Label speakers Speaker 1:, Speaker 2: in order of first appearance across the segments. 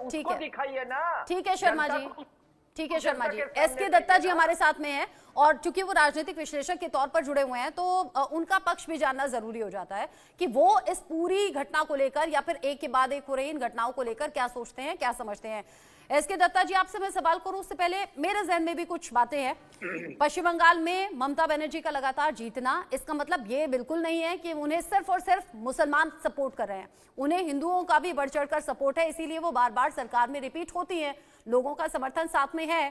Speaker 1: उसको दिखाइए ना।
Speaker 2: ठीक है शर्मा जी, ठीक है शर्मा जी। एसके दत्ता जी हमारे साथ में हैं और चूंकि वो राजनीतिक विश्लेषक के तौर पर जुड़े हुए हैं तो उनका पक्ष भी जानना जरूरी हो जाता है कि वो इस पूरी घटना को लेकर या फिर एक के बाद एक हो रही इन घटनाओं को लेकर क्या सोचते हैं, क्या समझते हैं। एसके दत्ता जी, आपसे मैं सवाल करूं उससे पहले मेरे जहन में भी कुछ बातें हैं। पश्चिम बंगाल में ममता बनर्जी का लगातार जीतना, इसका मतलब ये बिल्कुल नहीं है कि उन्हें सिर्फ और सिर्फ मुसलमान सपोर्ट कर रहे हैं, उन्हें हिंदुओं का भी बढ़ चढ़कर सपोर्ट है, इसीलिए वो बार बार सरकार में रिपीट होती हैं, लोगों का समर्थन साथ में है।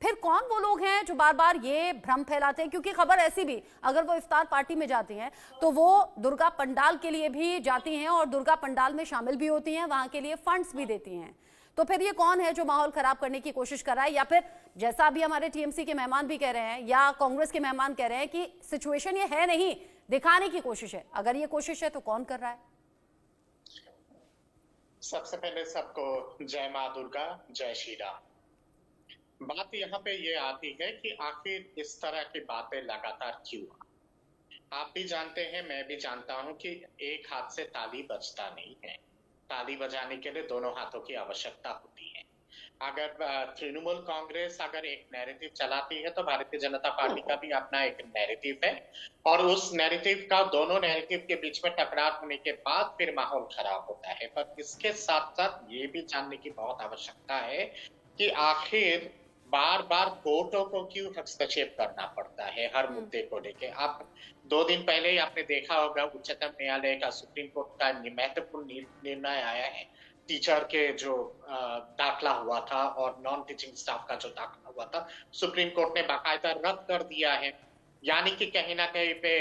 Speaker 2: फिर कौन वो लोग हैं जो बार बार ये भ्रम फैलाते हैं, क्योंकि खबर ऐसी भी, अगर वो इफ्तार पार्टी में जाती हैं तो वो दुर्गा पंडाल के लिए भी जाती हैं और दुर्गा पंडाल में शामिल भी होती हैं, वहां के लिए फंड्स भी देती हैं। तो फिर ये कौन है जो माहौल खराब करने की कोशिश कर रहा है, या फिर जैसा अभी हमारे टीएमसी के मेहमान भी कह रहे हैं या कांग्रेस के मेहमान कह रहे हैं कि सिचुएशन ये है नहीं, दिखाने की कोशिश है। अगर ये कोशिश है तो कौन कर रहा है?
Speaker 3: सबसे पहले सबको जय माँ दुर्गा, जय श्री राम। बात यहाँ पे ये आती है कि आखिर इस तरह की बातें लगातार क्यों? आप भी जानते हैं, मैं भी जानता हूं कि एक हाथ से ताली बजता नहीं है। ताली बजाने के लिए दोनों हाथों की आवश्यकता होती है। अगर तृणमूल कांग्रेस अगर एक नैरेटिव चलाती है तो भारतीय जनता पार्टी का भी अपना एक नैरेटिव है, और उस नैरेटिव का, दोनों नैरेटिव के बीच में टकराव होने के बाद फिर माहौल खराब होता है। पर इसके साथ साथ ये भी जानने की बहुत आवश्यकता है कि आखिर बार बार कोर्टों को क्यों हस्तक्षेप करना पड़ता है हर मुद्दे को लेके। आप 2 दिन पहले ही आपने देखा होगा उच्चतम न्यायालय का, सुप्रीम कोर्ट का महत्वपूर्ण निर्णय आया है। टीचर के जो दाखिला हुआ था और नॉन टीचिंग स्टाफ का जो दाखिला हुआ था, सुप्रीम कोर्ट ने बाकायदा रद्द कर दिया है। यानी कि कहीं ना कहीं पे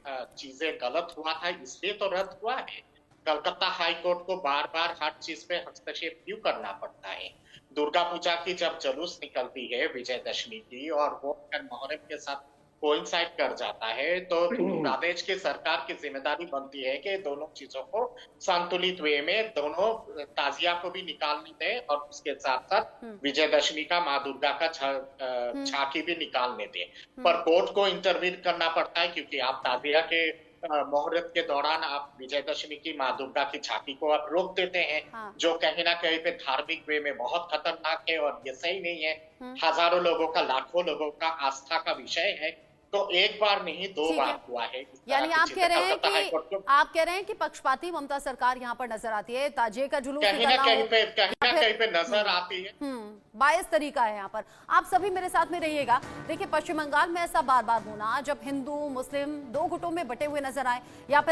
Speaker 3: चीजें गलत हुआ था, इसलिए तो रद्द हुआ है। कलकत्ता हाई कोर्ट को बार बार हर चीज पे हस्तक्षेप क्यों करना पड़ता है? दुर्गा पूजा की जब जुलूस निकलती है विजयदशमी की और वो मुहर्रम के साथ कोइंसाइड कर जाता है, तो प्रदेश की सरकार की जिम्मेदारी बनती है कि दोनों चीजों को संतुलित वे में, दोनों ताजिया को भी निकालने दे और उसके साथ साथ विजयदशमी का, माँ दुर्गा का झांकी भी निकालने दे। पर कोर्ट को इंटरवीन करना पड़ता है क्योंकि आप ताजिया के मुहर्रम के दौरान आप विजयदशमी की माँ दुर्गा की झांकी को आप रोक देते हैं। हाँ। जो कहीं ना कहीं पे धार्मिक वे में बहुत खतरनाक है और ये सही नहीं है। हजारों लोगों का, लाखों लोगों का आस्था का विषय है। तो एक बार नहीं 2 बार हुआ है। यानी
Speaker 2: आप कह रहे हैं कि पक्षपाती ममता सरकार यहाँ पर नजर आती है, ताजिए का जुलूस
Speaker 3: कहीं ना कहीं पे नजर आती है।
Speaker 2: बायस तरीका है यहाँ पर। आप सभी मेरे साथ में रहिएगा। देखिए, पश्चिम बंगाल में ऐसा बार बार होना, जब हिंदू मुस्लिम 2 गुटों में बटे हुए नजर आए या